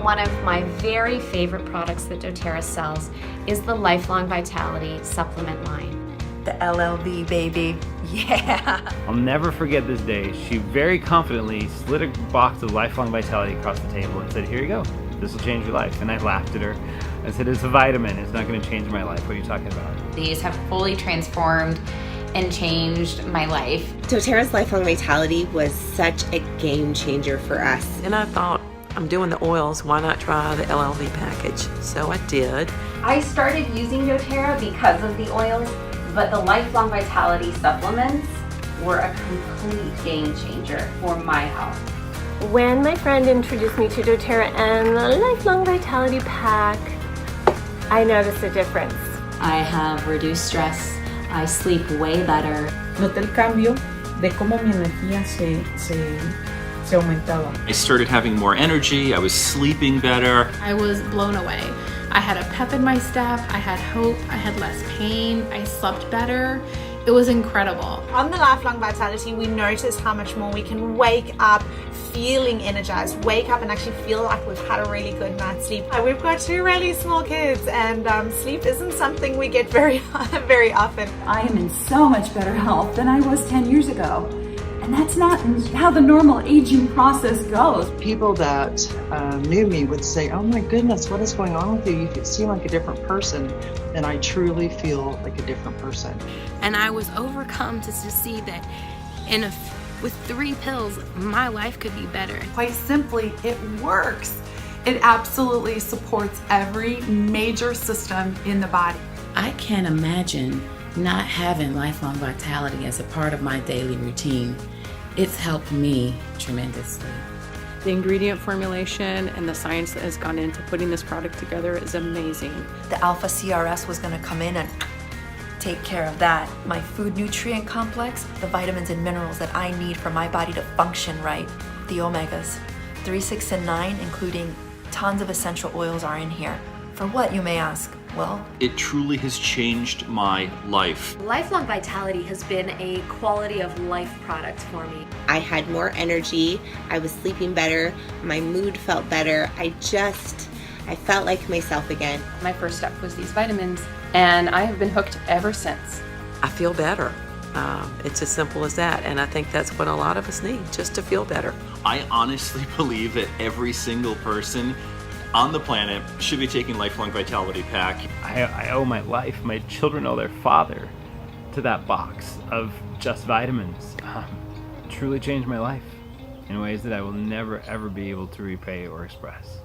One of my very favorite products that doTERRA sells is the Lifelong Vitality supplement line. The LLV, baby. Yeah. I'll never forget this day. She very confidently slid a box of Lifelong Vitality across the table and said, "Here you go. This will change your life." And I laughed at her. I said, "It's a vitamin. It's not going to change my life. What are you talking about?" These have fully transformed and changed my life. doTERRA's Lifelong Vitality was such a game changer for us. And I thought, I'm doing the oils, why not try the LLV package? So I did. I started using doTERRA because of the oils, but the Lifelong Vitality supplements were a complete game changer for my health. When my friend introduced me to doTERRA and the Lifelong Vitality Pack, I noticed a difference. I have reduced stress. I sleep way better. Noté el cambio de cómo mi energía se aumentaba. I started having more energy. I was sleeping better. I was blown away. I had a pep in my step. I had hope. I had less pain. I slept better. It was incredible. On the Lifelong Vitality, we notice how much more we can wake up feeling energized, wake up and actually feel like we've had a really good night's sleep. We've got 2 really small kids, and sleep isn't something we get very often. I am in so much better health than I was 10 years ago. And that's not how the normal aging process goes. People that knew me would say, "Oh my goodness, what is going on with you? You seem like a different person." And I truly feel like a different person. And I was overcome to see that with 3 pills, my life could be better. Quite simply, it works. It absolutely supports every major system in the body. I can't imagine not having Lifelong Vitality as a part of my daily routine. It's helped me tremendously. The ingredient formulation and the science that has gone into putting this product together is amazing. The Alpha CRS was going to come in and take care of that. My food nutrient complex, the vitamins and minerals that I need for my body to function right. The omegas, 3, 6, and 9, including tons of essential oils are in here. For what, you may ask? Well, it truly has changed my life. Lifelong Vitality has been a quality of life product for me. I had more energy, I was sleeping better, my mood felt better, I felt like myself again. My first step was these vitamins, and I have been hooked ever since. I feel better. It's as simple as that, and I think that's what a lot of us need, just to feel better. I honestly believe that every single person on the planet should be taking Lifelong Vitality Pack. I owe my life, my children owe their father to that box of just vitamins. Truly changed my life in ways that I will never ever be able to repay or express.